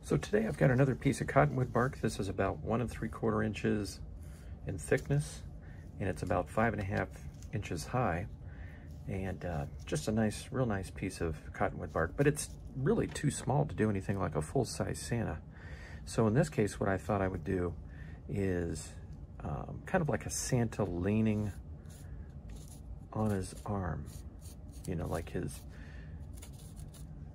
So today I've got another piece of cottonwood bark. This is about 1 3/4 inches in thickness, and it's about 5.5 inches high. And just a nice, real nice piece of cottonwood bark, but it's really too small to do anything like a full-size Santa. So in this case, what I thought I would do is kind of like a Santa leaning on his arm. You know, like his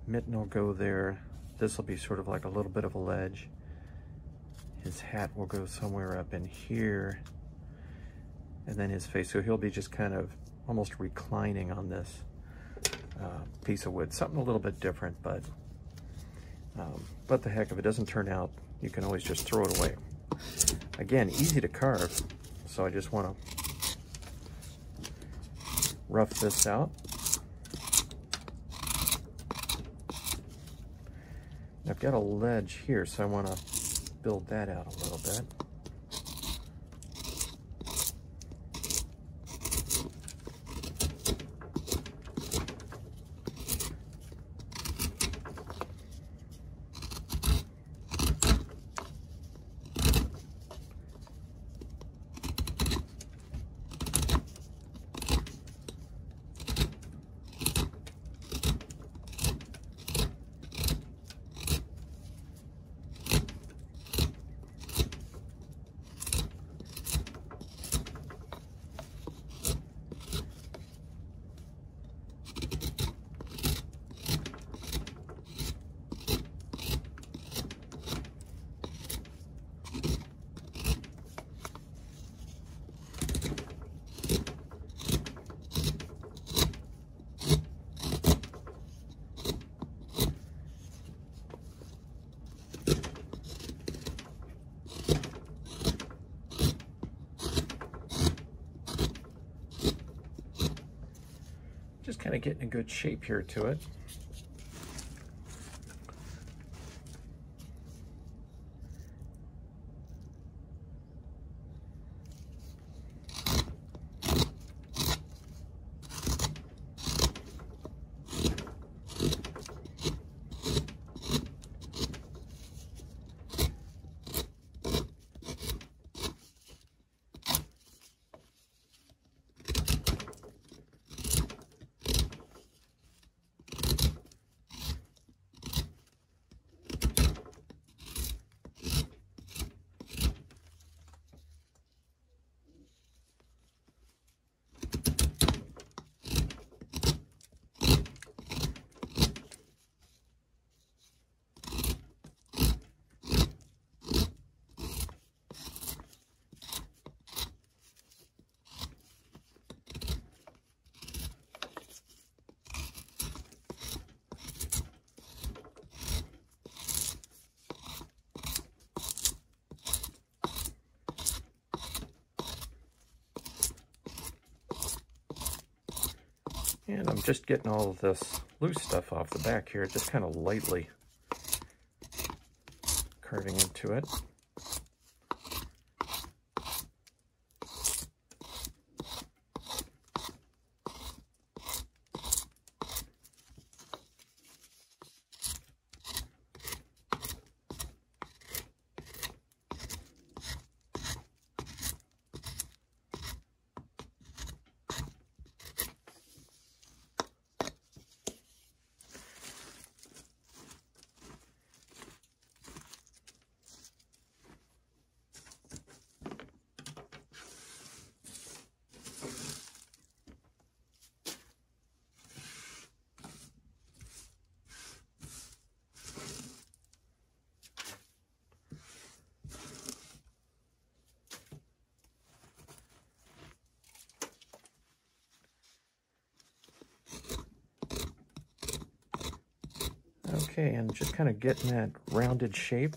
mitten will go there. This will be sort of like a little bit of a ledge. His hat will go somewhere up in here. And then his face, so he'll be just kind of almost reclining on this piece of wood. Something a little bit different, but the heck, if it doesn't turn out, you can always just throw it away. Again, easy to carve, so I just want to rough this out. I've got a ledge here, so I want to build that out a little bit. Just kind of getting a good shape here to it. And I'm just getting all of this loose stuff off the back here, just kind of lightly carving into it. Okay, and just kind of getting that rounded shape.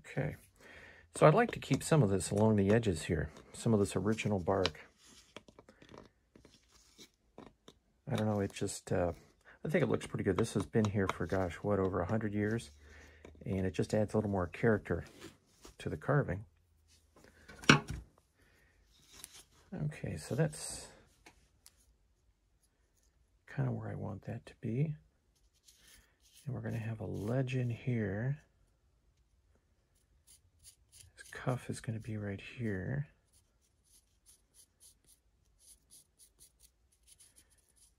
Okay, so I'd like to keep some of this along the edges here, some of this original bark. I don't know, it just, I think it looks pretty good. This has been here for, gosh, what, over 100 years? and it just adds a little more character to the carving. Okay, so that's kind of where I want that to be. And we're going to have a ledge in here. His cuff is going to be right here.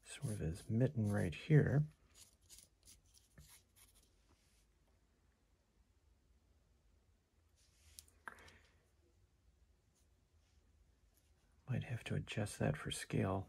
Sort of his mitten right here. Might have to adjust that for scale.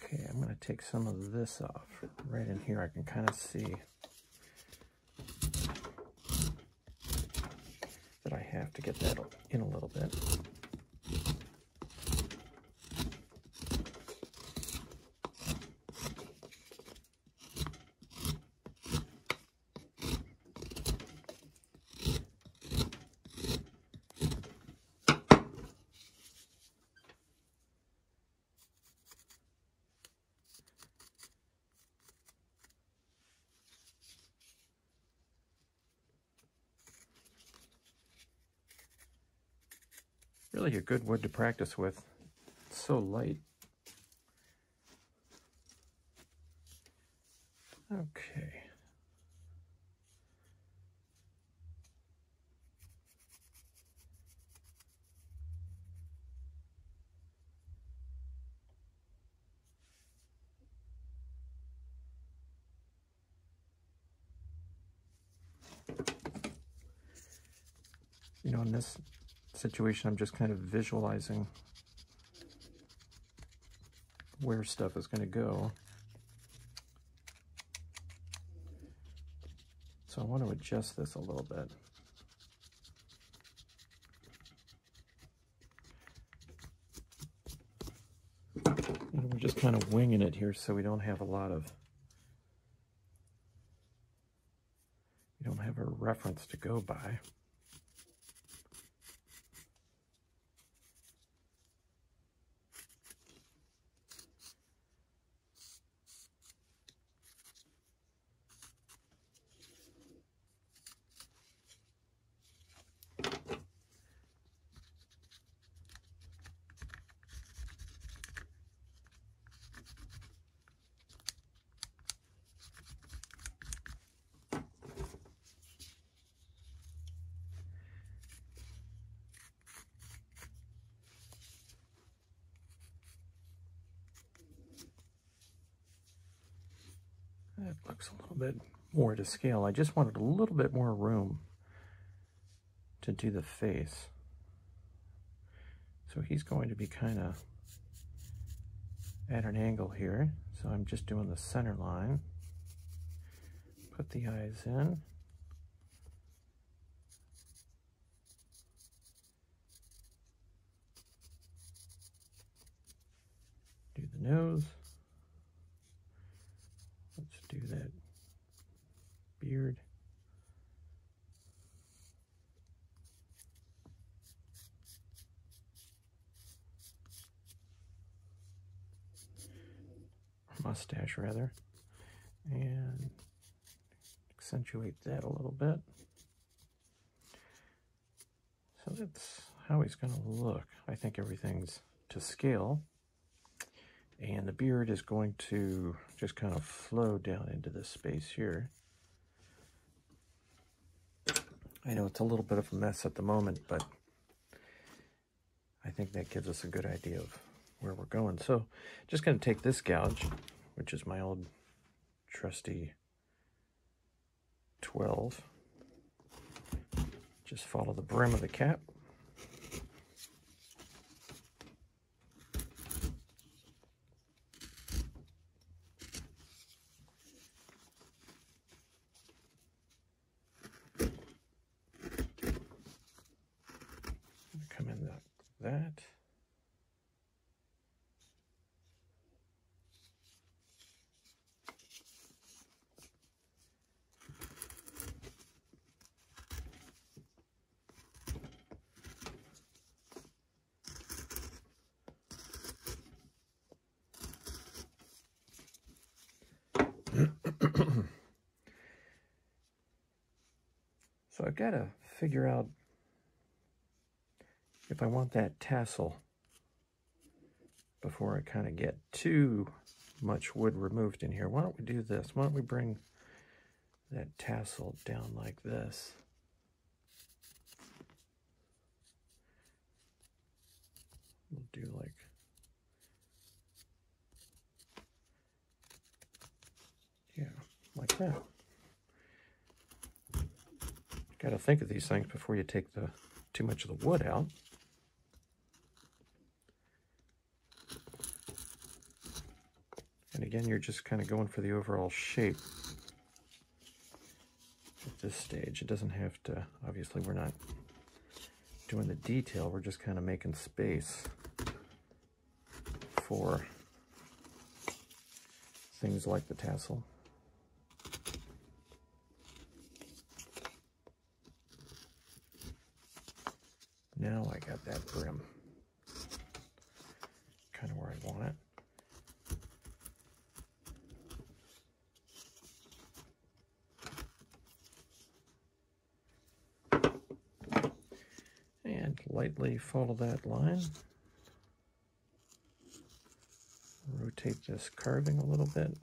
Okay, I'm going to take some of this off. Right in here I can kind of see that I have to get that in a little bit. Really a good wood to practice with. It's so light. Okay. You know, in this situation, I'm just kind of visualizing where stuff is going to go. So I want to adjust this a little bit. And we're just kind of winging it here so we don't have a reference to go by. That looks a little bit more to scale. I just wanted a little bit more room to do the face. So he's going to be kind of at an angle here. So I'm just doing the center line. Put the eyes in. Do the nose. Let's do that beard. Mustache rather, and accentuate that a little bit. So that's how he's going to look. I think everything's to scale, and the beard is going to just kind of flow down into this space here. I know it's a little bit of a mess at the moment, but I think that gives us a good idea of where we're going. So just going to take this gouge, which is my old trusty 12. Just follow the brim of the cap. Come in like that. So I've got to figure out if I want that tassel before I kind of get too much wood removed in here. Why don't we do this? Why don't we bring that tassel down like this? We'll do like that. Got to think of these things before you take too much of the wood out. And again, you're just kind of going for the overall shape at this stage. It doesn't have to, obviously we're not doing the detail, we're just kind of making space for things like the tassel. Now I got that brim kind of where I want it. And lightly follow that line. Rotate this carving a little bit.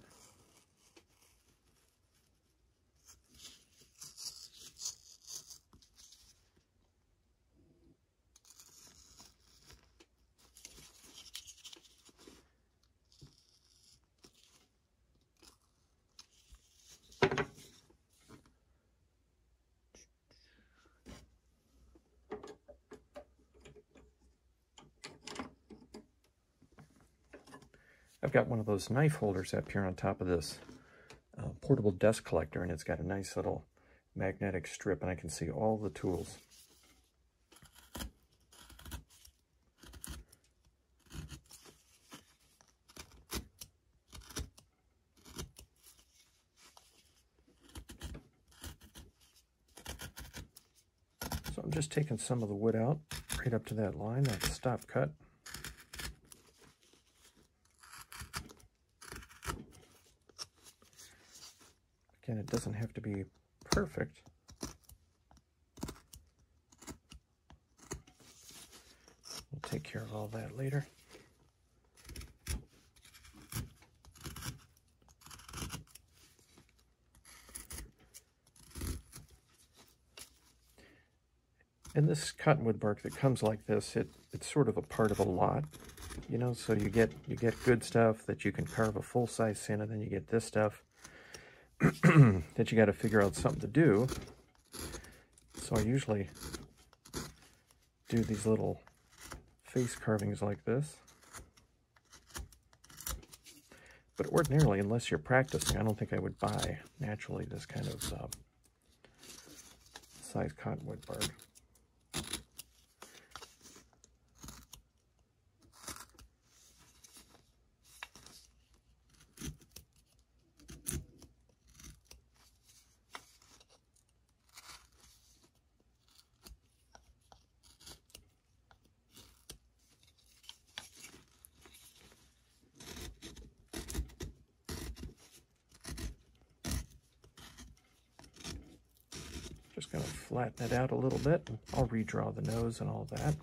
I've got one of those knife holders up here on top of this portable desk collector, and it's got a nice little magnetic strip, and I can see all the tools. So I'm just taking some of the wood out right up to that line, that stop cut. Again, it doesn't have to be perfect. We'll take care of all that later. And this cottonwood bark that comes like this, it's sort of a part of a lot, you know, so you get good stuff that you can carve a full-size in, and then you get this stuff that you got to figure out something to do. So I usually do these little face carvings like this. But ordinarily, unless you're practicing, I don't think I would buy naturally this kind of size cottonwood bark. Just going to flatten it out a little bit. I'll redraw the nose and all that.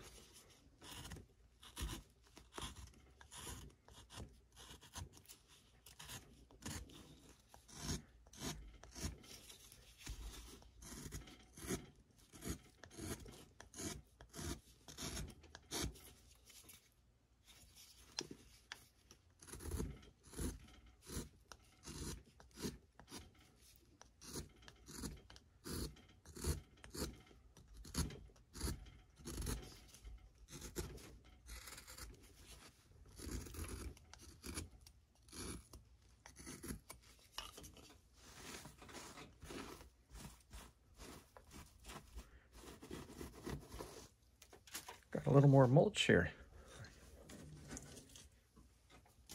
Got a little more mulch here.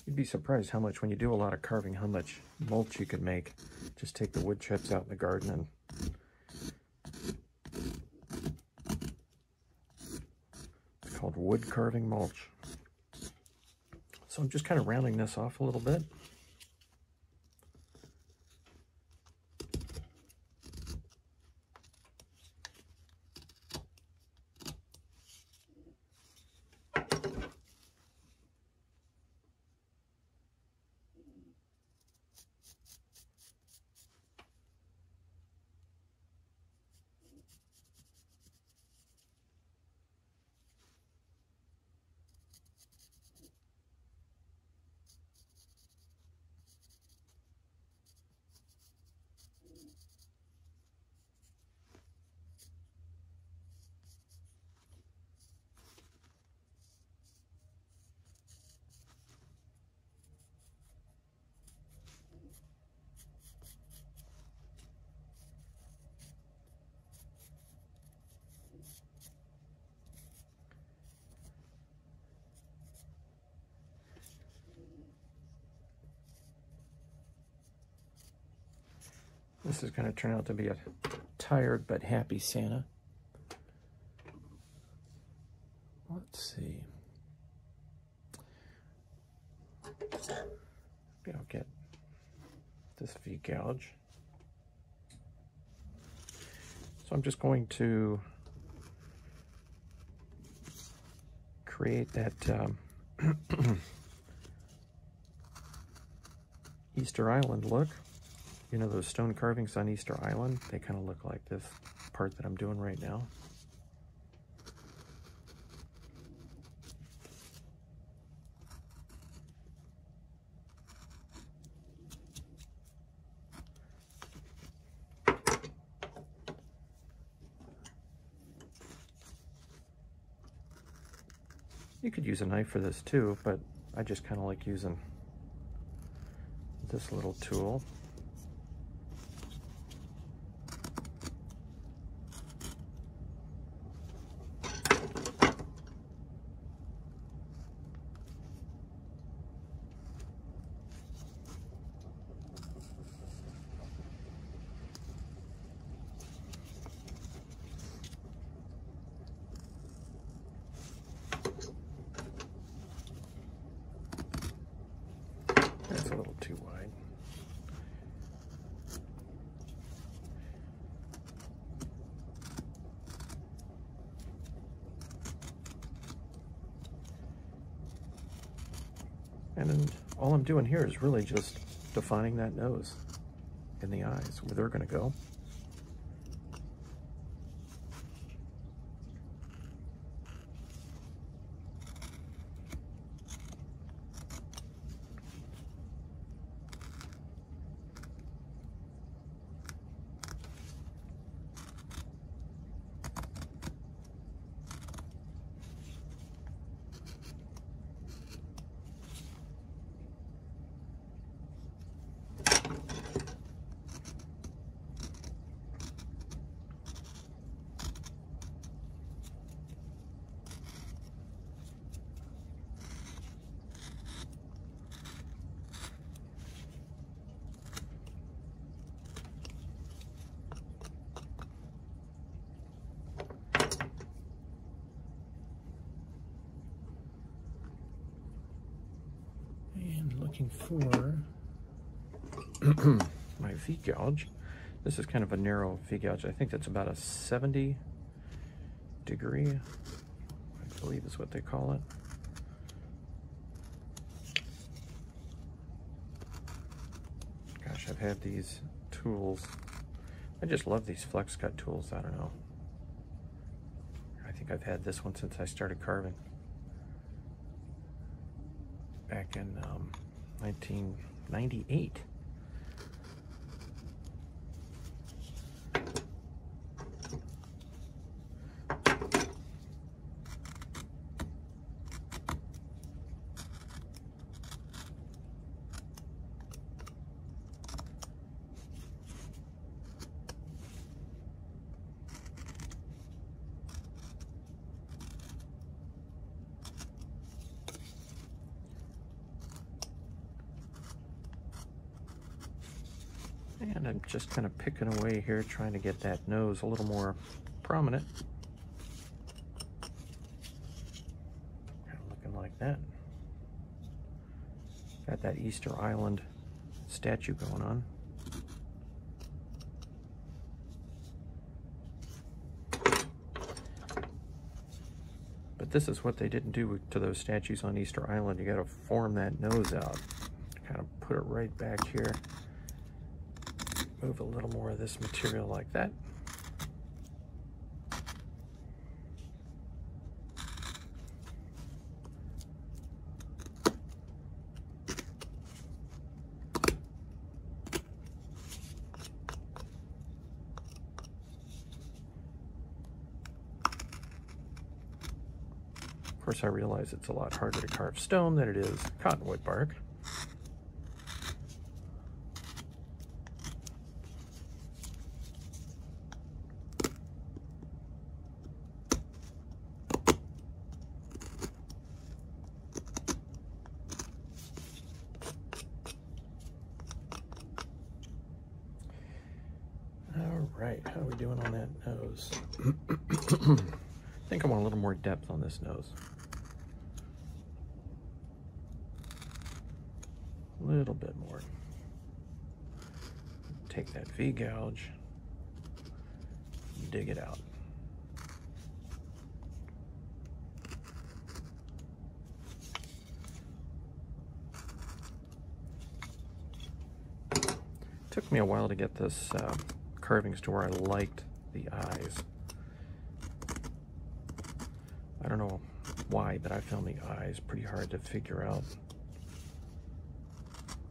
You'd be surprised how much, when you do a lot of carving, how much mulch you can make. Just take the wood chips out in the garden and it's called wood carving mulch. So I'm just kind of rounding this off a little bit. This is going to turn out to be a tired but happy Santa. Let's see. Maybe I'll get this V-gouge. So I'm just going to create that Easter Island look. You know those stone carvings on Easter Island? They kind of look like this part that I'm doing right now. You could use a knife for this too, but I just kind of like using this little tool. That's a little too wide. And then all I'm doing here is really just defining that nose and the eyes, where they're going to go. Looking for my V-gouge. This is kind of a narrow V-gouge. I think that's about a 70 degree, I believe is what they call it. Gosh, I've had these tools. I just love these flex cut tools. I don't know. I think I've had this one since I started carving. Back in 1998. And I'm just kind of picking away here, trying to get that nose a little more prominent. Kind of looking like that. Got that Easter Island statue going on. But this is what they didn't do to those statues on Easter Island. You got to form that nose out. Kind of put it right back here. Move a little more of this material like that. Of course, I realize it's a lot harder to carve stone than it is cottonwood bark. All right, how are we doing on that nose? I think I want a little more depth on this nose. A little bit more. Take that V-gouge, dig it out. Took me a while to get this carvings to where I liked the eyes. I don't know why, but I found the eyes pretty hard to figure out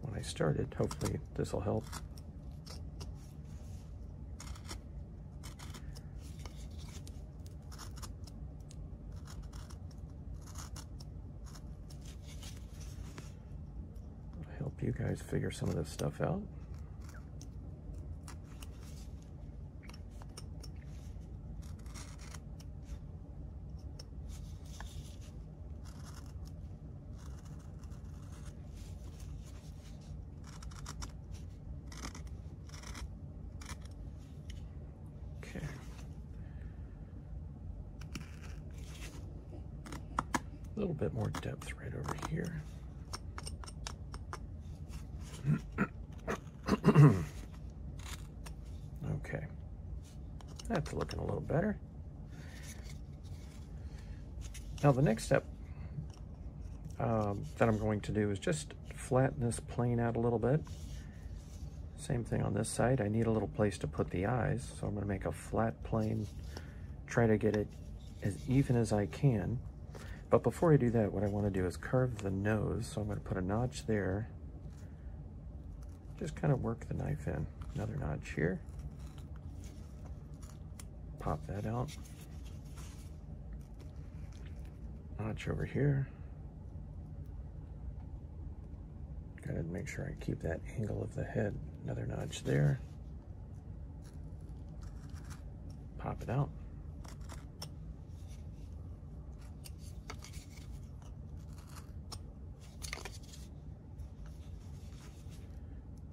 when I started. Hopefully this will help. I'll help you guys figure some of this stuff out. A little bit more depth right over here. Okay, that's looking a little better. Now the next step that I'm going to do is just flatten this plane out a little bit. Same thing on this side. I need a little place to put the eyes, so I'm going to make a flat plane, try to get it as even as I can. But before I do that, what I want to do is carve the nose. So I'm going to put a notch there. Just kind of work the knife in. Another notch here. Pop that out. Notch over here. Gotta make sure I keep that angle of the head. Another notch there. Pop it out.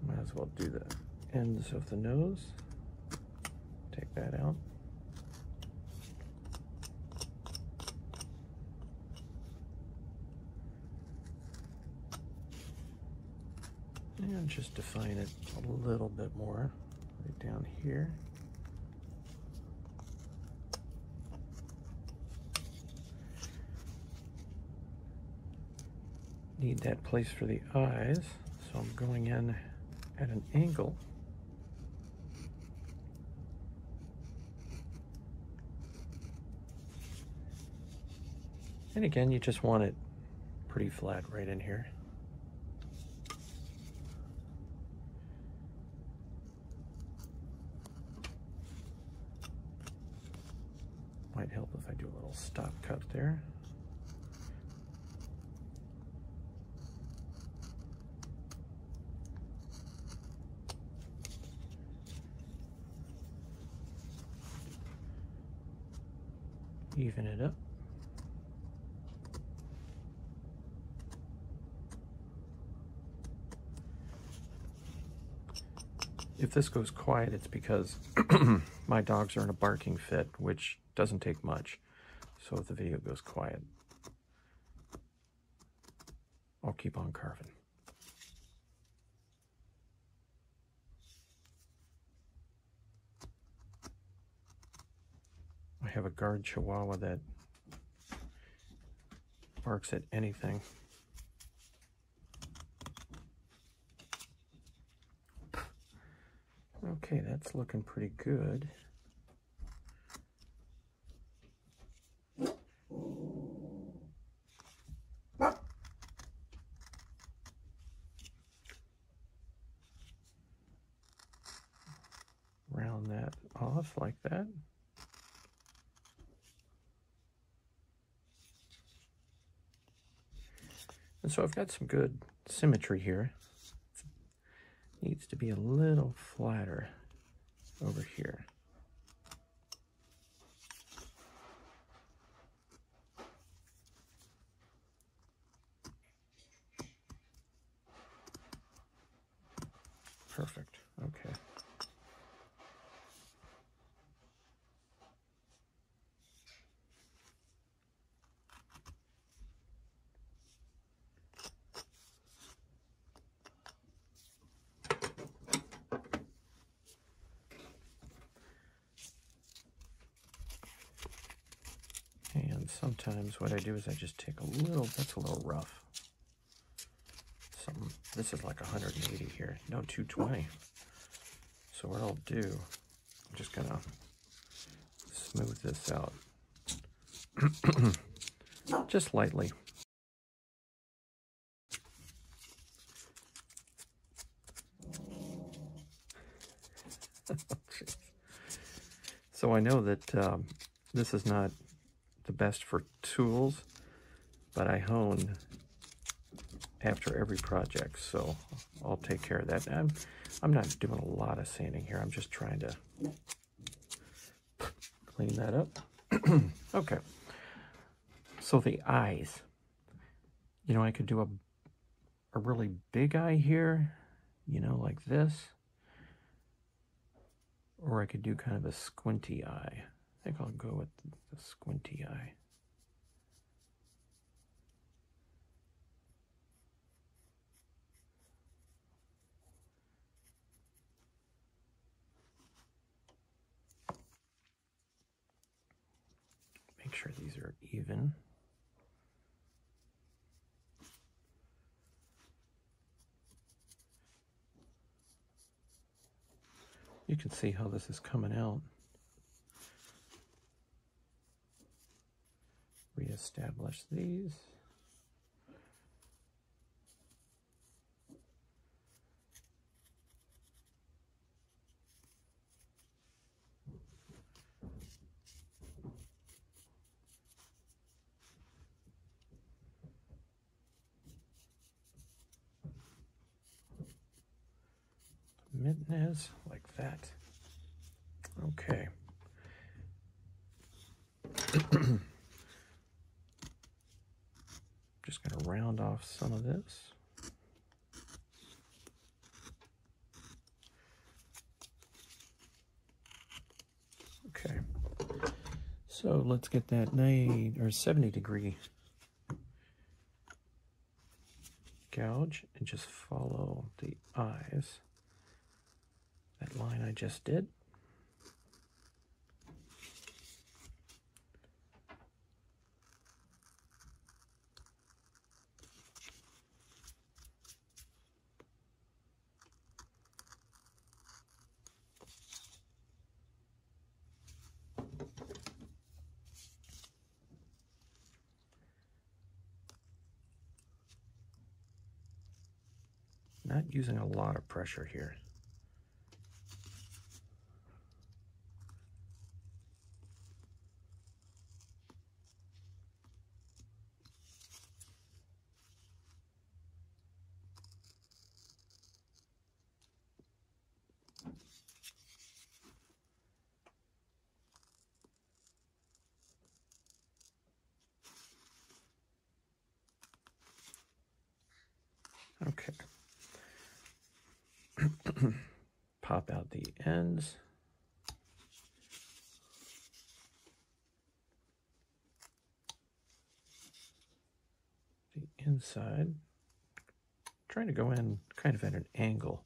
Might as well do the ends of the nose. Take that out. And just define it a little bit more right down here. Need that place for the eyes, so I'm going in at an angle. And again, you just want it pretty flat right in here. Might help if I do a little stop cut there. Even it up. If this goes quiet, it's because my dogs are in a barking fit, which doesn't take much. So if the video goes quiet, I'll keep on carving. I have a guard chihuahua that barks at anything. Okay, that's looking pretty good. Round that off like that. And so I've got some good symmetry here. It needs to be a little flatter over here. Perfect. Okay. And sometimes what I do is I just take a little, that's a little rough. This is like 180 here, no 220. So what I'll do, I'm just gonna smooth this out. Just lightly. So I know that this is not the best for tools, but I hone after every project, so I'll take care of that. I'm not doing a lot of sanding here. I'm just trying to clean that up. Okay. So the eyes. You know, I could do a really big eye here, you know, like this. Or I could do kind of a squinty eye. I think I'll go with the squinty eye. Make sure these are even. You can see how this is coming out. Reestablish these. Mitten is like that. Okay. Just going to round off some of this. Okay. So let's get that 90 or 70-degree gouge and just follow the eyes. That line I just did. Not using a lot of pressure here. Okay. pop out the ends. The inside. Trying to go in kind of at an angle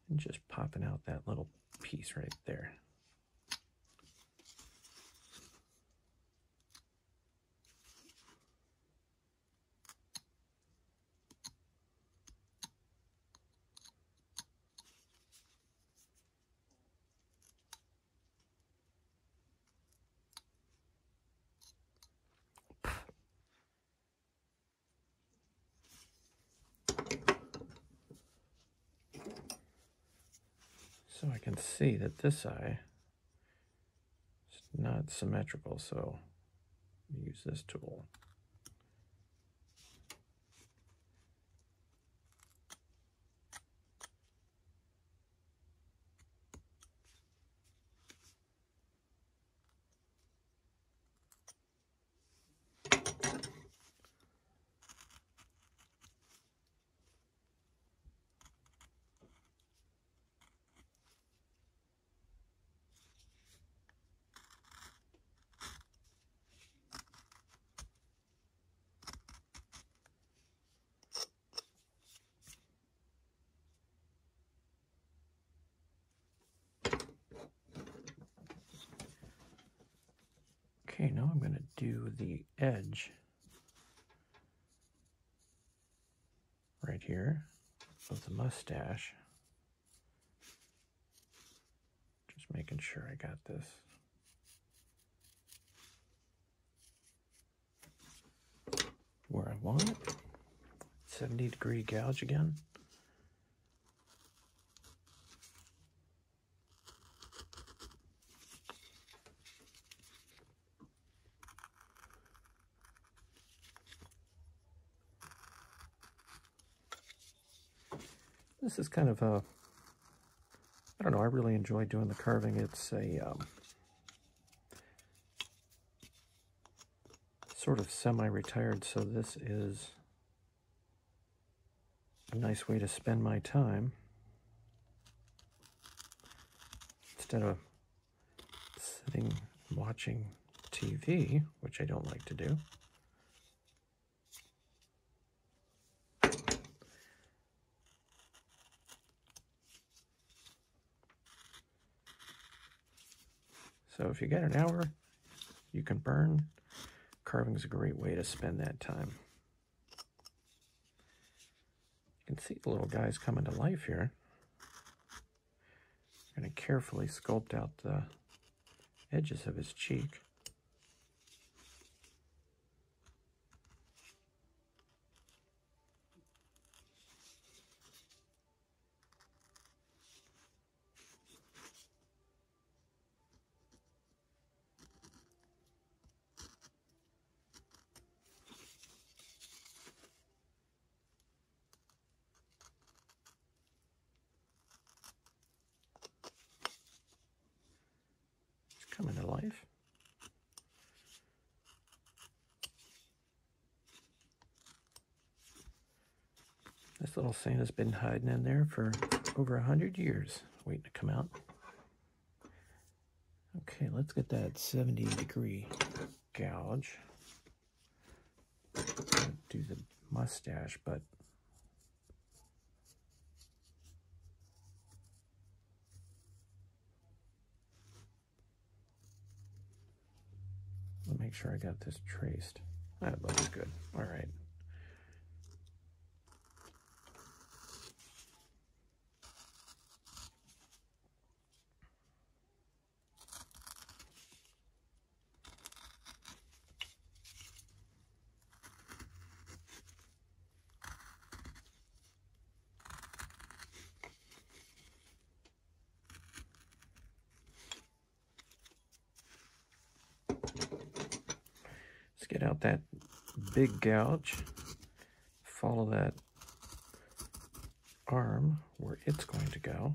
and just popping out that little piece right there. So I can see that this eye is not symmetrical, so use this tool. Okay, now I'm going to do the edge right here of the mustache. Just making sure I got this. Where I want it. 70-degree gouge again. This is kind of a, I don't know, I really enjoy doing the carving. It's a sort of semi-retired, so this is a nice way to spend my time. Instead of sitting watching TV, which I don't like to do. So if you get an hour you can burn, carving is a great way to spend that time. You can see the little guy's coming to life here. I'm going to carefully sculpt out the edges of his cheek. Coming to life. This little Santa's been hiding in there for over 100 years, waiting to come out. Okay, let's get that 70-degree gouge. Do the mustache, but I'll make sure I got this traced. That looks good. All right. Let's get out that big gouge, follow that arm where it's going to go.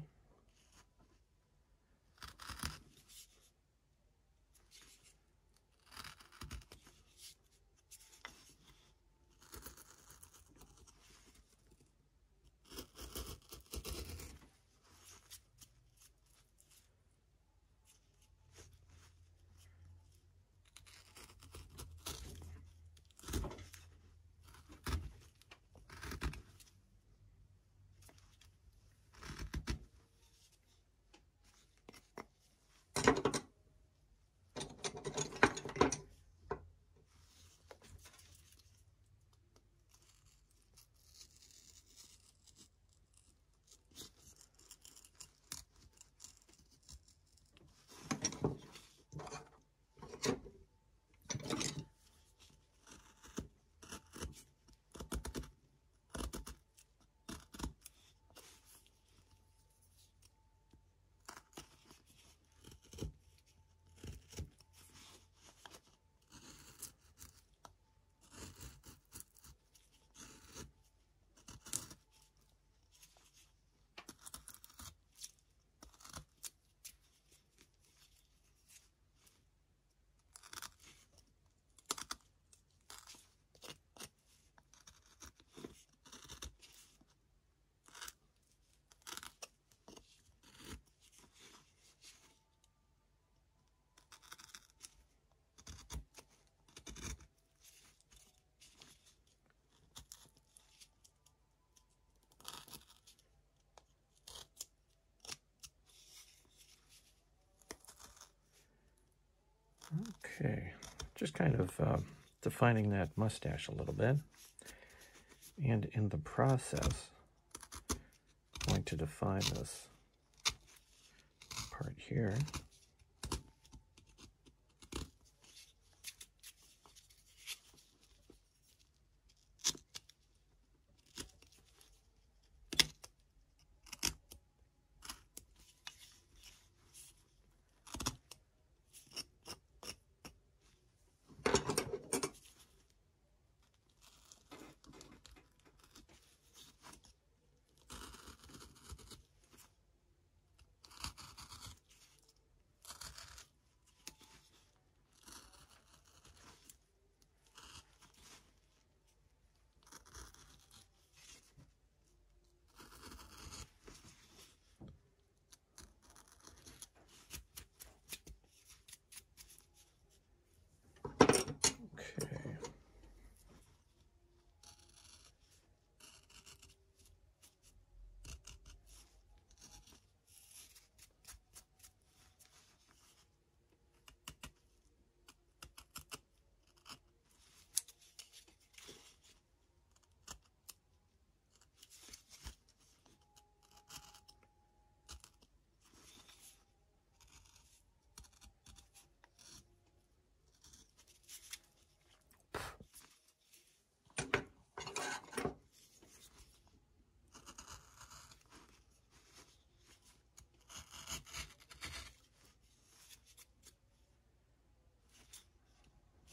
Okay, just kind of defining that mustache a little bit. And in the process, I'm going to define this part here.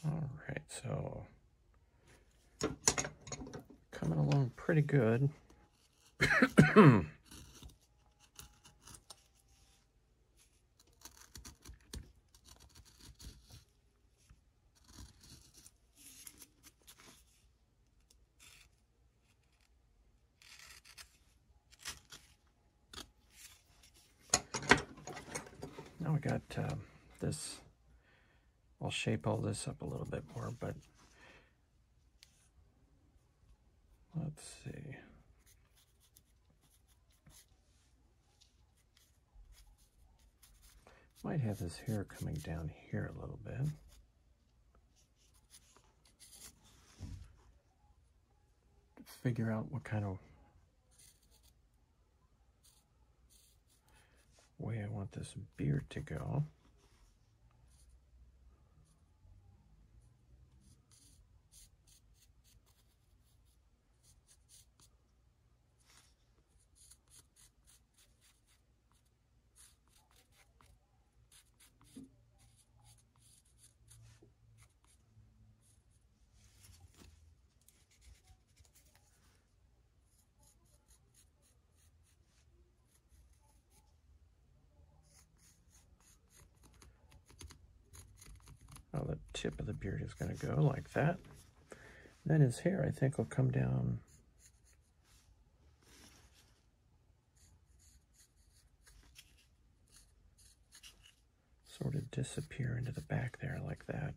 All right, so coming along pretty good. Now we got this. I'll shape all this up a little bit more, but let's see. Might have this hair coming down here a little bit. Figure out what kind of way I want this beard to go. How the tip of the beard is going to go like that. Then his hair, I think, will come down sort of disappear into the back there like that.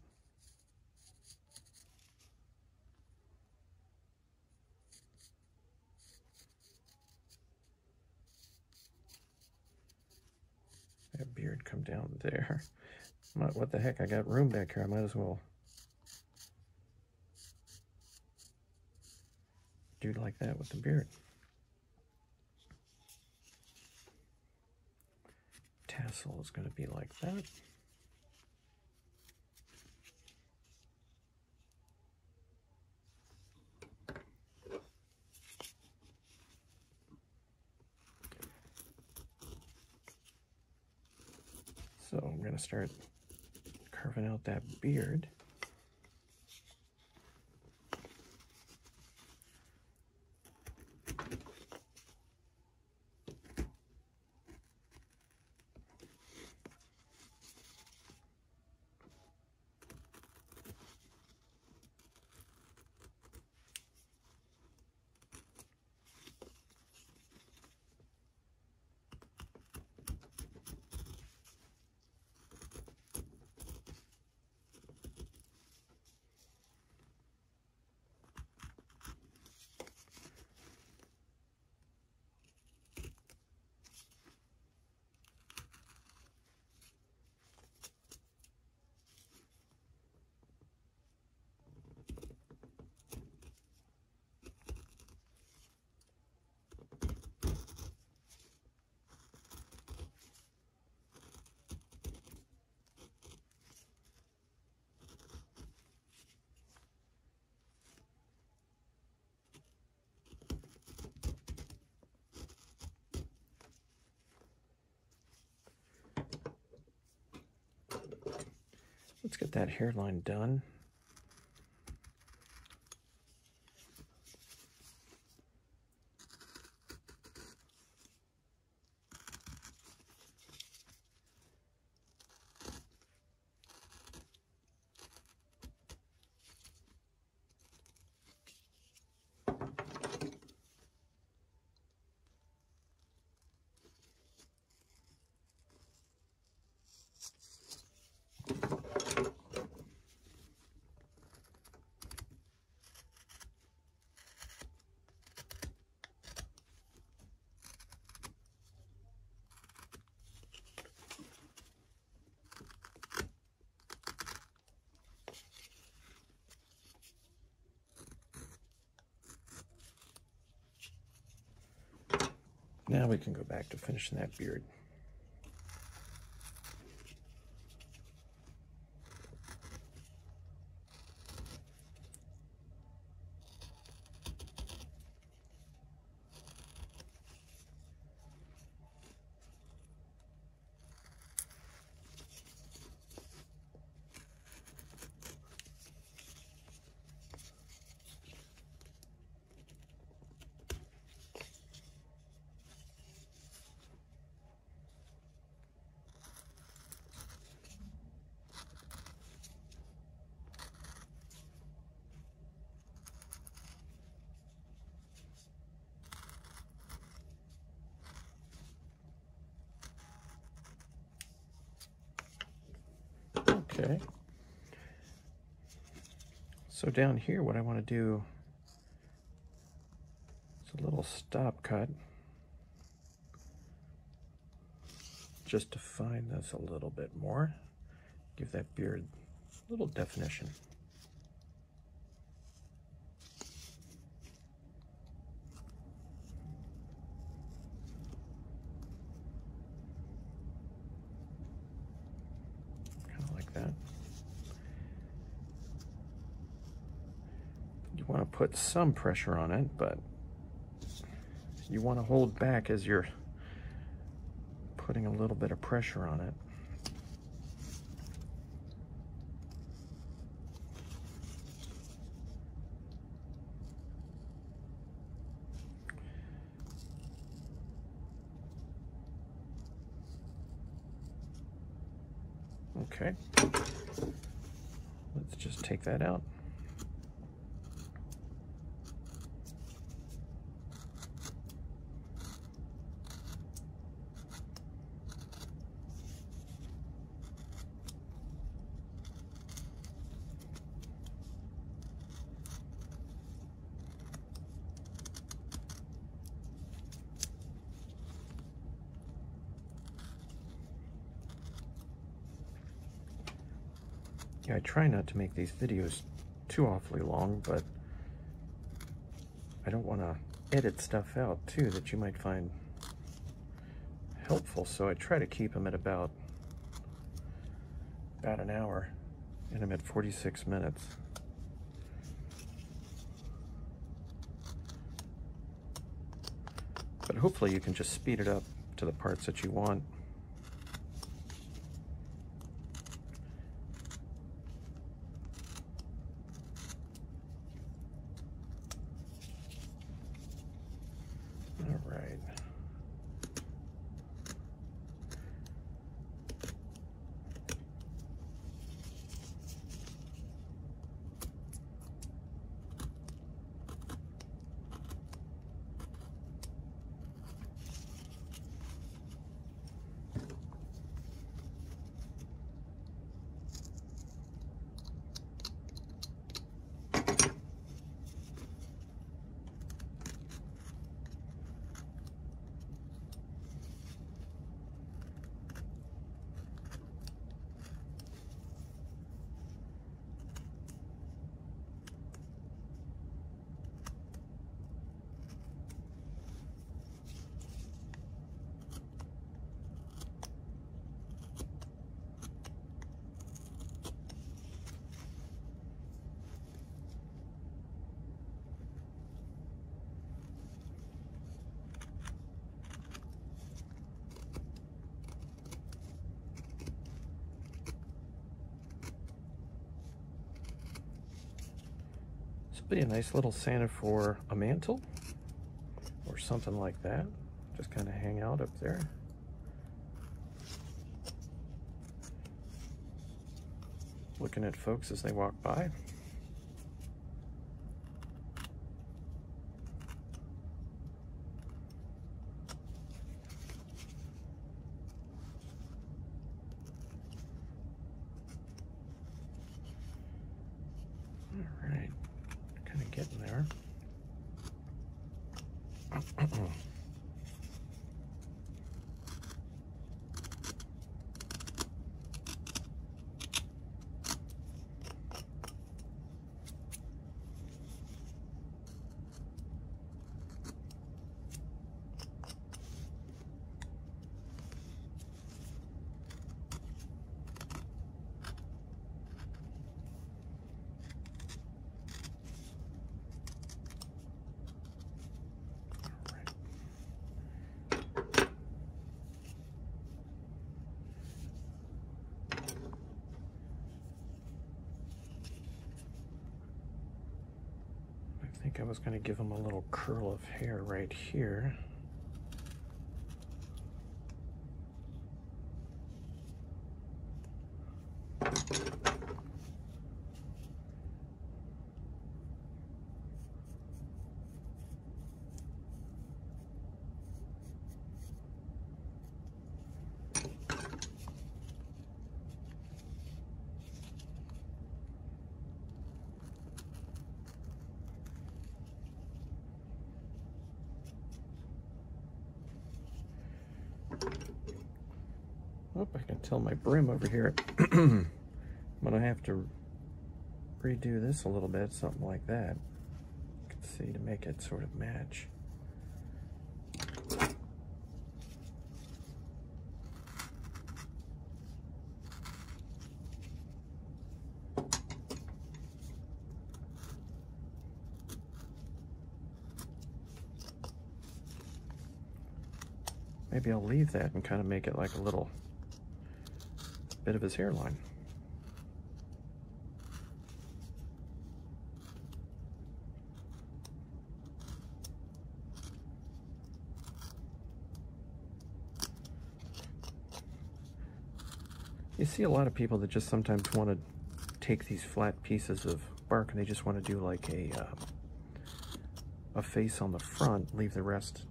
That beard come down there. What the heck, I got room back here, I might as well do like that with the beard. Tassel is going to be like that. So I'm going to start carving out that beard. let's get that hairline done. Now we can go back to finishing that beard. Okay. So down here, what I want to do is a little stop cut. Just define this a little bit more. Give that beard a little definition. Kind of like that. You want to put some pressure on it, but you want to hold back as you're putting a little bit of pressure on it. Okay, let's just take that out. Yeah, I try not to make these videos too awfully long, but I don't want to edit stuff out too that you might find helpful, so I try to keep them at about an hour, and I'm at 46 minutes. But hopefully you can just speed it up to the parts that you want. Be a nice little Santa for a mantle or something like that. Just kind of hang out up there. Looking at folks as they walk by. All right, kind of getting there. I think I was going to give him a little curl of hair right here. Oh, I can tell my brim over here. I'm gonna have to redo this a little bit, something like that. You can see to make it sort of match. Maybe I'll leave that and kind of make it like a little bit of his hairline. You see a lot of people that just sometimes want to take these flat pieces of bark and they just want to do like a face on the front, leave the rest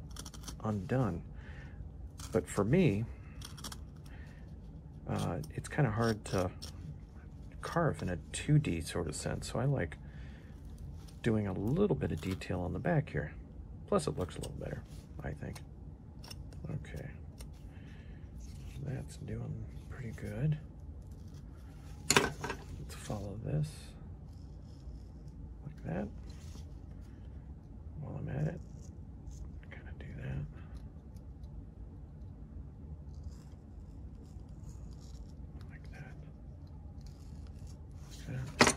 undone. But for me, it's kind of hard to carve in a 2D sort of sense, so I like doing a little bit of detail on the back here. Plus it looks a little better, I think. Okay, that's doing pretty good. Let's follow this like that. While I'm at it, kind of do that. Like that. Like that.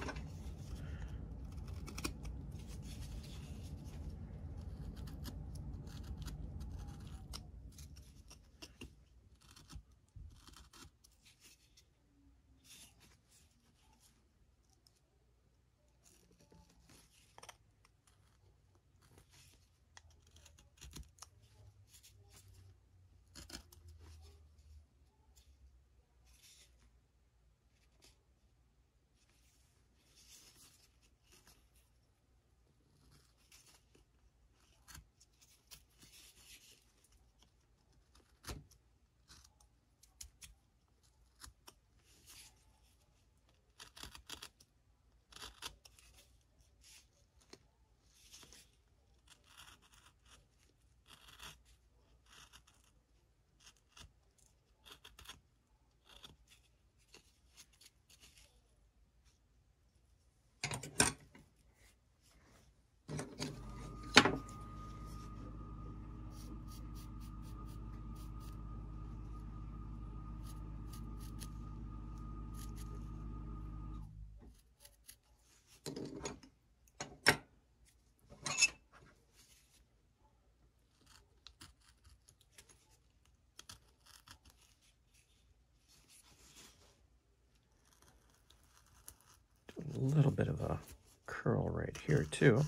A little bit of a curl right here too.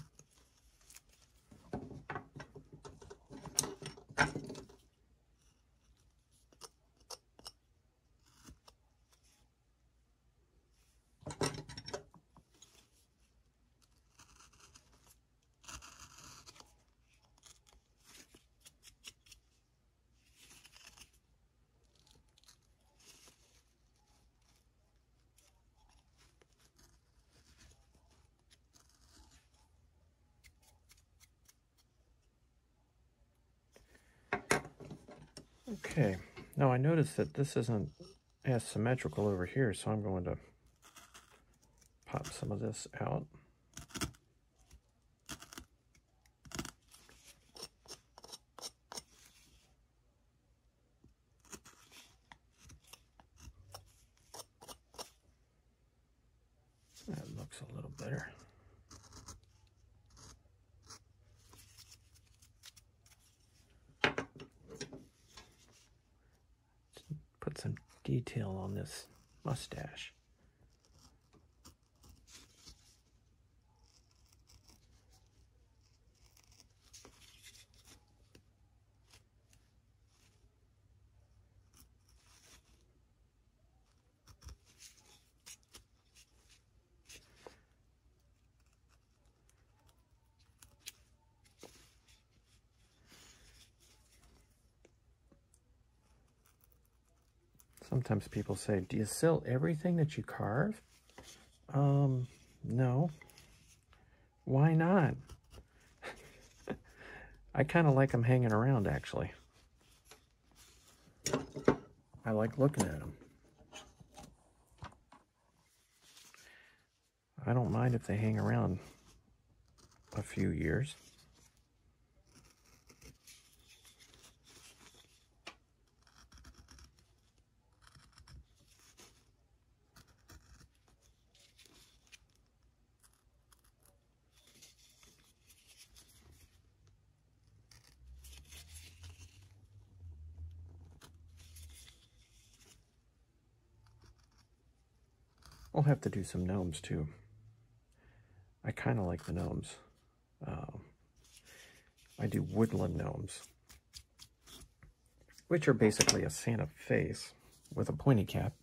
Okay, now I noticed that this isn't as symmetrical over here, so I'm going to pop some of this out. That looks a little better. Put some detail on this mustache. Sometimes people say, do you sell everything that you carve? No. Why not? I kind of like them hanging around, actually. I like looking at them. I don't mind if they hang around a few years. We'll have to do some gnomes too. I kind of like the gnomes. I do woodland gnomes, which are basically a Santa face with a pointy cap.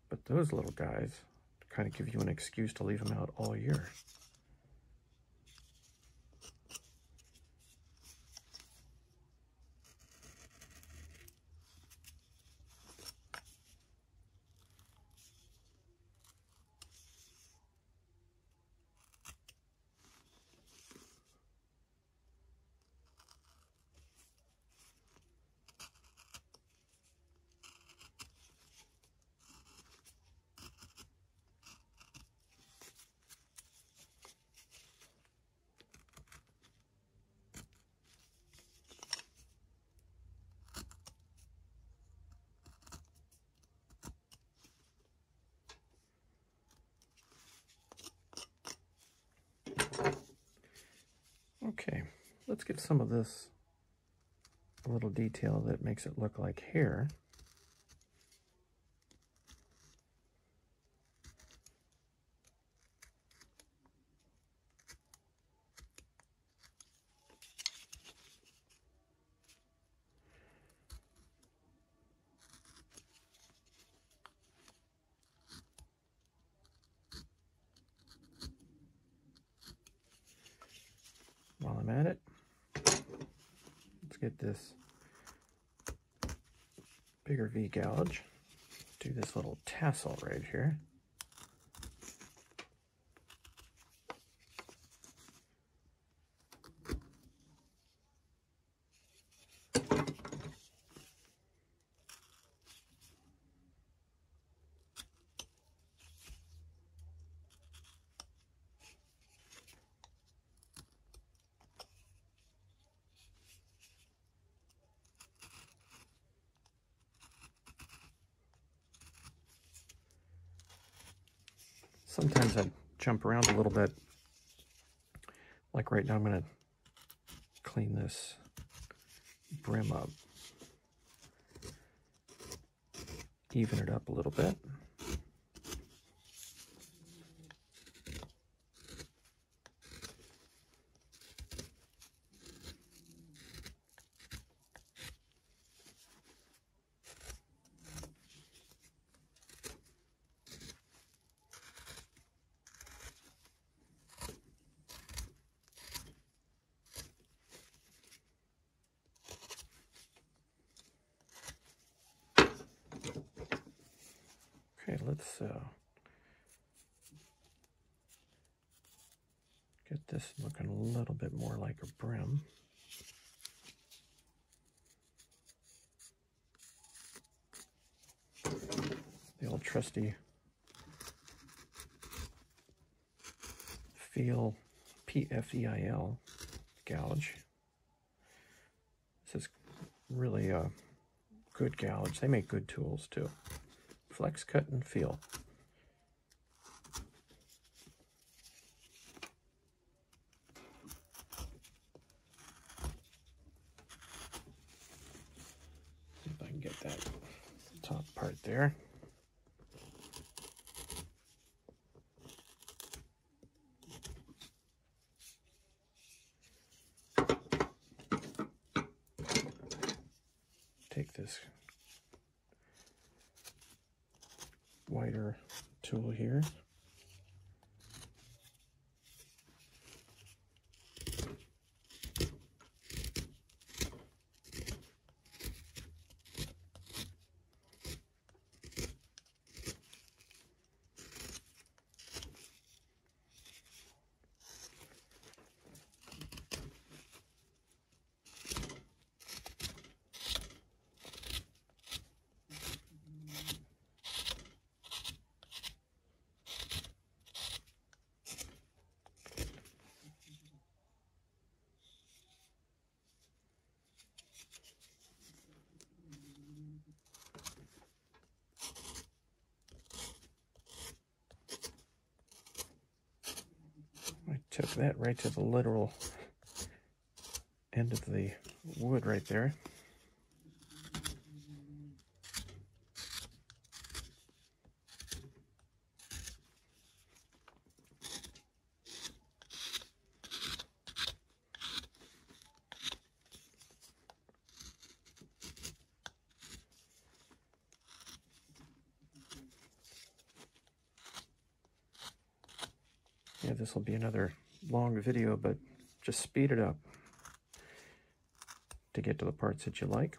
But those little guys kind of give you an excuse to leave them out all year. Okay, let's give some of this a little detail that makes it look like hair. While I'm at it, let's get this bigger V-gouge. Do this little tassel right here. Sometimes I jump around a little bit. Like right now, I'm going to clean this brim up. even it up a little bit. Okay, let's get this looking a little bit more like a brim. The old trusty Feel, P-F-E-I-L gouge. This is really a good gouge. They make good tools too. Flex, cut, and feel. See if I can get that top part there. Take this wider tool here. I took that right to the literal end of the wood right there. Yeah, this will be another long video, but just speed it up to get to the parts that you like.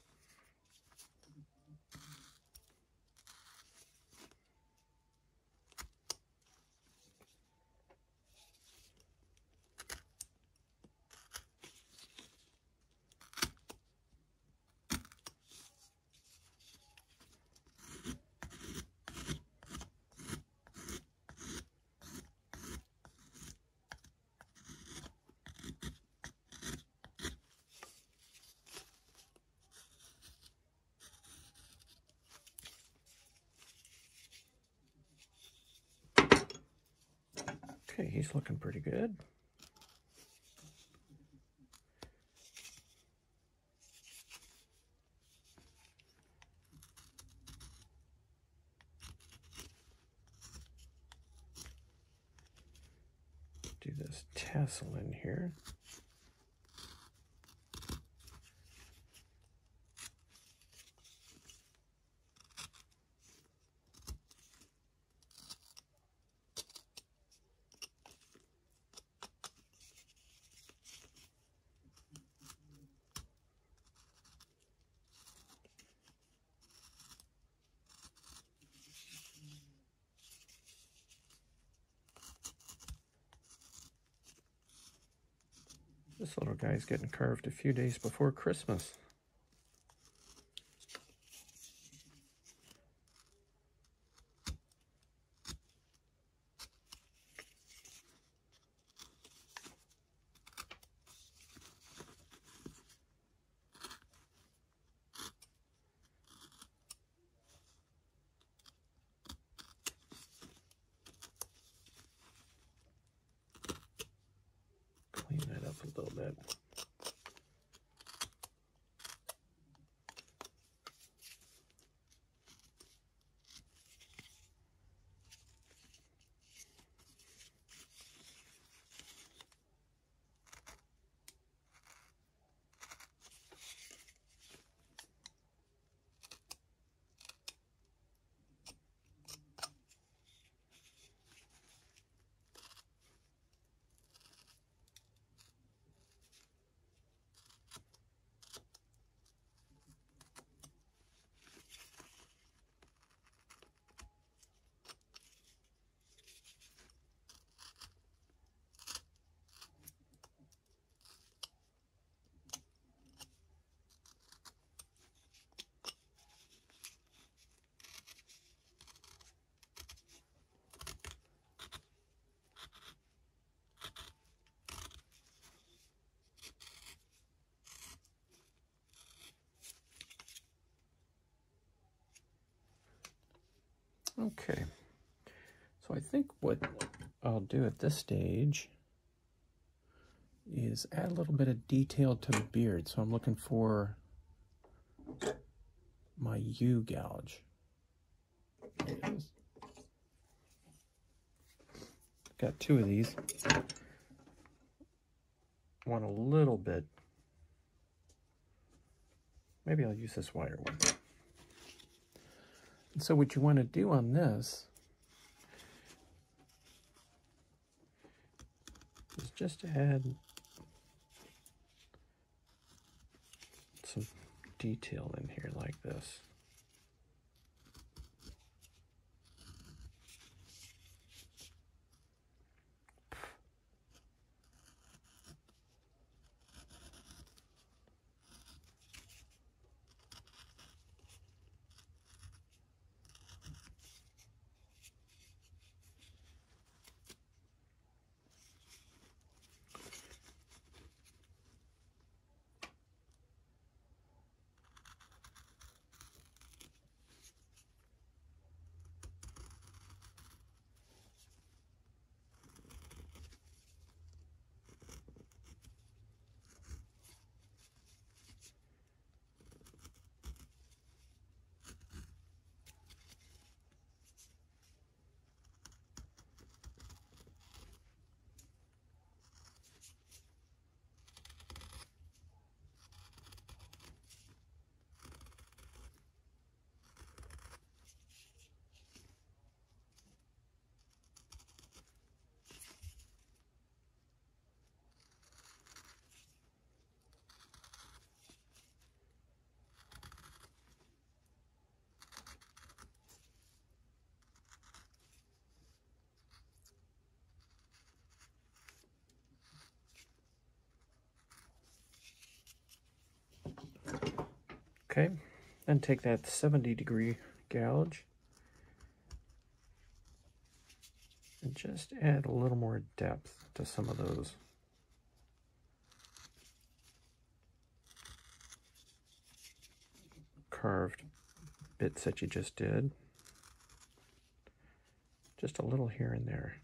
Okay, he's looking pretty good. Do this tassel in here. This little guy's getting carved a few days before Christmas. Clean that up a little bit. Okay, so I think what I'll do at this stage is add a little bit of detail to the beard. So I'm looking for my U gouge. There it is. Got two of these. Want a little bit. Maybe I'll use this wider one. And so what you want to do on this is just add some detail in here like this. Okay, then take that 70-degree gouge and just add a little more depth to some of those carved bits that you just did. Just a little here and there.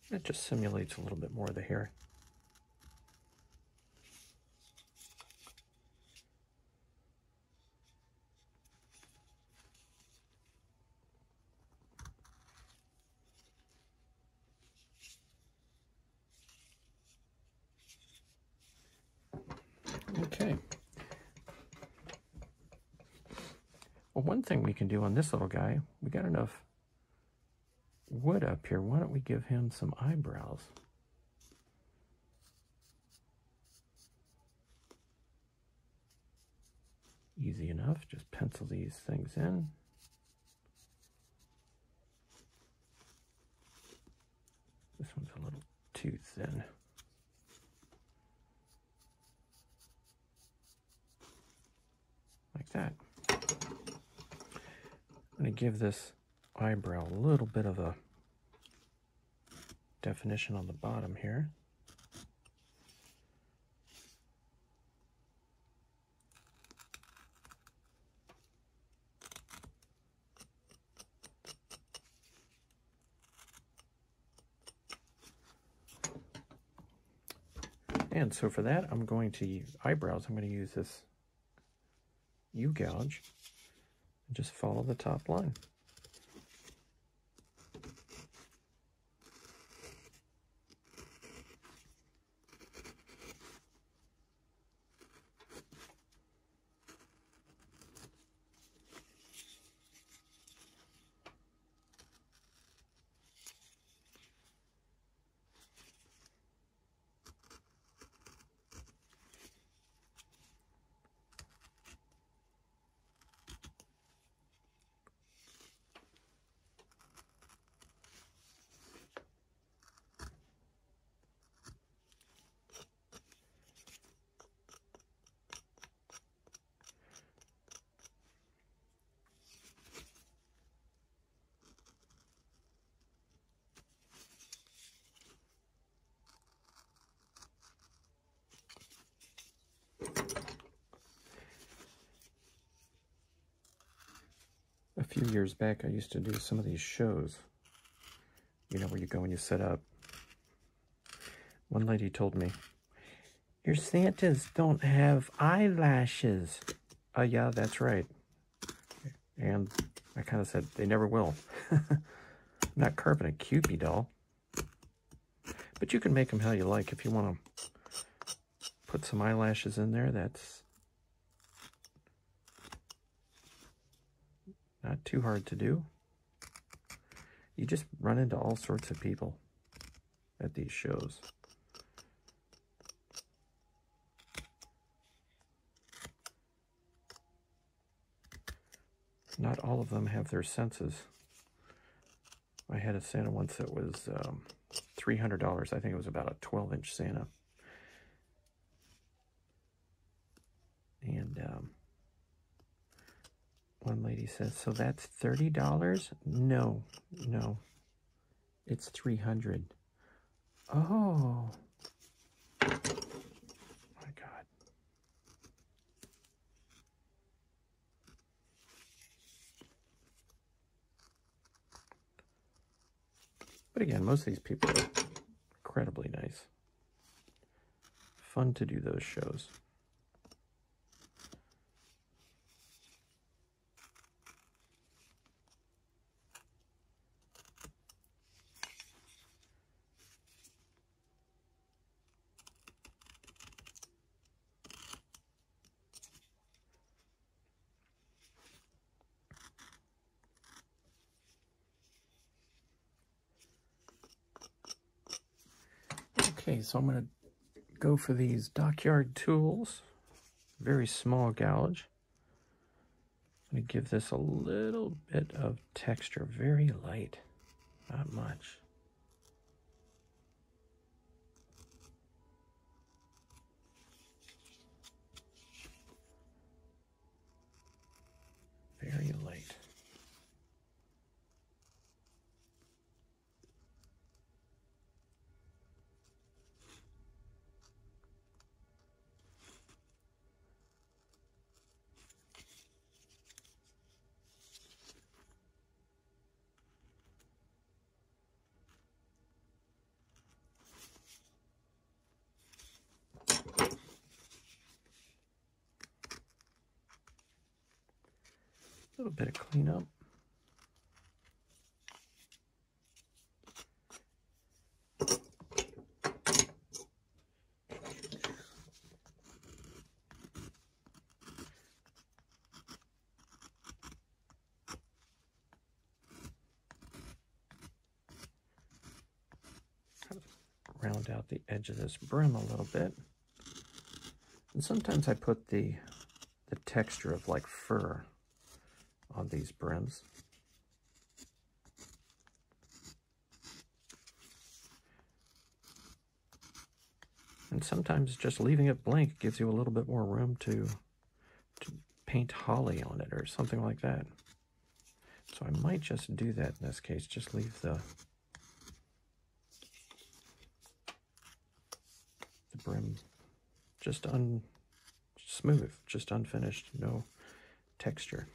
It just simulates a little bit more of the hair. Okay. Well, one thing we can do on this little guy, we got enough wood up here. Why don't we give him some eyebrows? Easy enough. Just pencil these things in. This one's a little too thin. Like that. I'm going to give this eyebrow a little bit of a definition on the bottom here. And so for that, I'm going to use eyebrows. I'm going to use this U-gouge and just follow the top line. A few years back, I used to do some of these shows, you know, where you go and you set up. One lady told me, "Your Santas don't have eyelashes." Yeah, that's right. And I kind of said, they never will. I'm not carving a Cupid doll. But you can make them how you like. If you want to put some eyelashes in there, that's not too hard to do. You just run into all sorts of people at these shows. Not all of them have their senses. I had a Santa once that was $300. I think it was about a 12-inch Santa. And one lady says, "So that's $30? No, no, it's $300. Oh, my God. But again, most of these people are incredibly nice. Fun to do those shows. Okay, so I'm going to go for these dockyard tools. Very small gouge. I'm going to give this a little bit of texture. Very light, not much. Very light. A little bit of cleanup. Round out the edge of this brim a little bit. And sometimes I put the texture of like fur on these brims. And sometimes just leaving it blank gives you a little bit more room to paint holly on it or something like that. So I might just do that in this case, just leave the brim just smooth, just unfinished, no texture.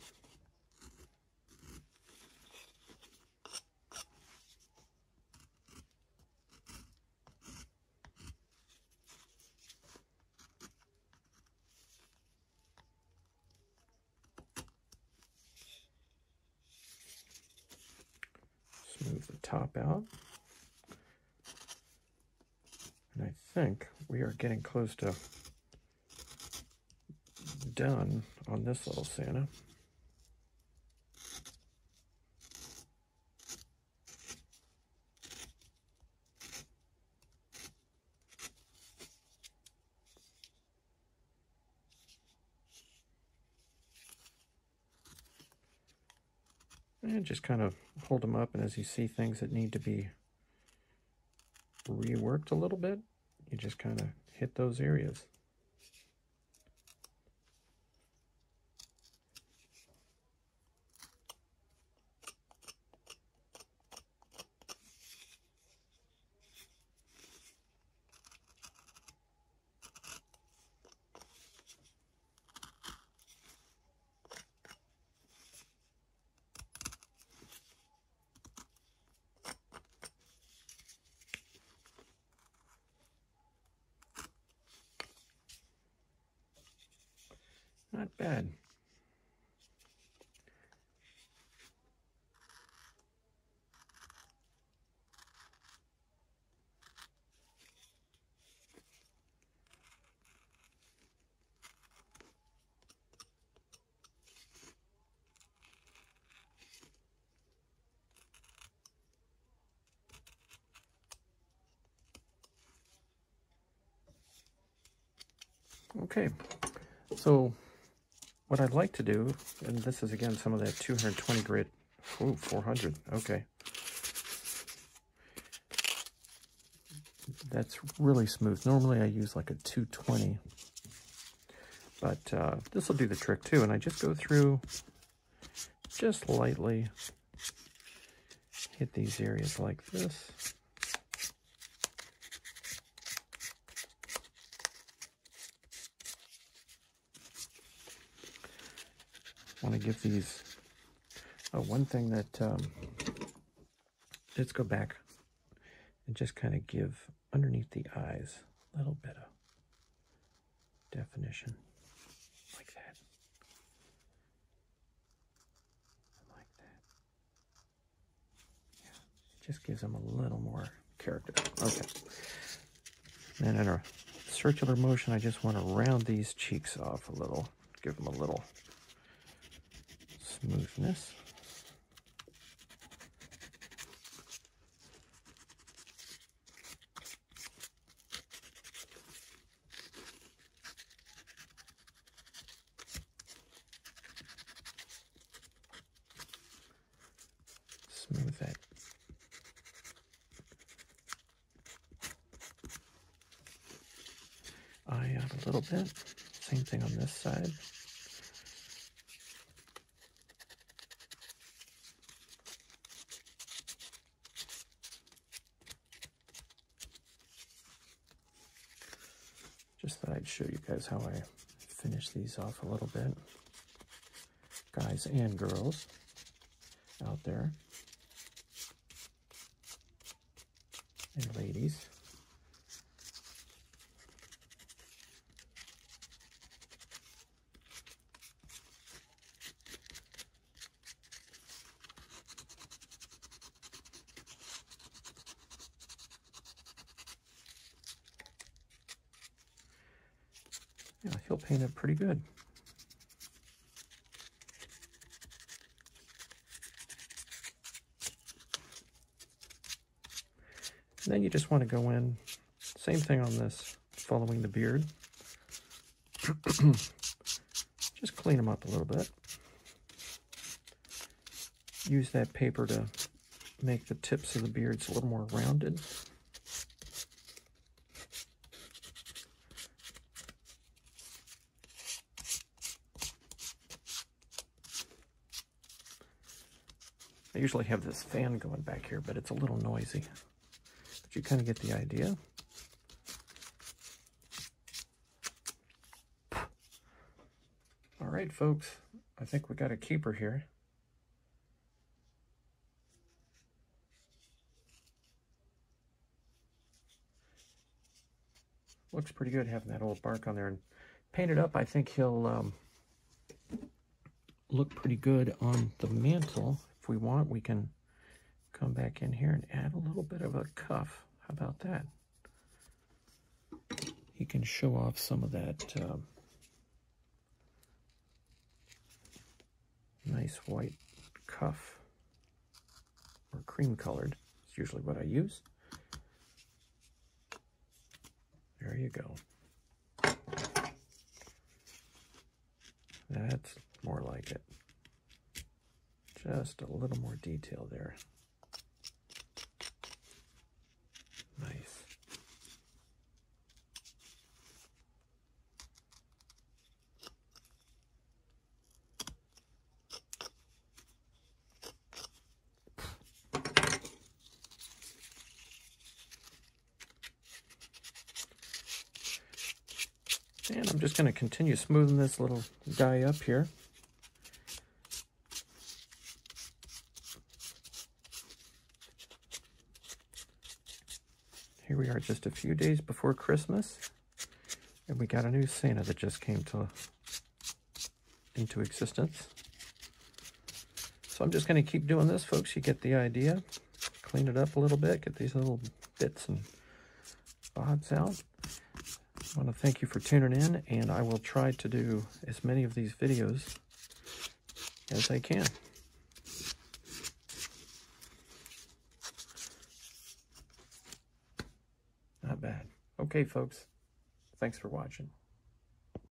Smooth the top out. And I think we are getting close to done on this little Santa. And just kind of hold them up, and as you see things that need to be reworked a little bit, you just kind of hit those areas. bad. Okay, so what I'd like to do, and this is again some of that 220 grit, ooh, 400, okay. That's really smooth. Normally I use like a 220, but this will do the trick too. And I just go through, just lightly hit these areas like this. Want to give these, one thing that, let's go back and just kind of give underneath the eyes a little bit of definition, like that. Like that. Yeah, it just gives them a little more character. Okay. And in a circular motion, I just want to round these cheeks off a little, give them a little smoothness. Smooth that. Eye out a little bit. Same thing on this side. Just thought I'd show you guys how I finish these off a little bit. Guys and girls out there. And ladies. Yeah, he'll paint it pretty good. And then you just want to go in, same thing on this, following the beard. Just clean them up a little bit. Use that paper to make the tips of the beards a little more rounded. I usually have this fan going back here, but it's a little noisy. But you kind of get the idea. All right, folks, I think we got a keeper here. Looks pretty good having that old bark on there. And painted up, I think he'll look pretty good on the mantle. If we want, we can come back in here and add a little bit of a cuff. How about that? He can show off some of that nice white cuff, or cream colored. It's usually what I use. There you go. That's more like it. Just a little more detail there. Nice. And I'm just going to continue smoothing this little guy up here. Here we are just a few days before Christmas, and we got a new Santa that just came to into existence. So I'm just going to keep doing this, folks. You get the idea. Clean it up a little bit, get these little bits and bobs out. I want to thank you for tuning in, and I will try to do as many of these videos as I can. Not bad. Okay, folks. Thanks for watching.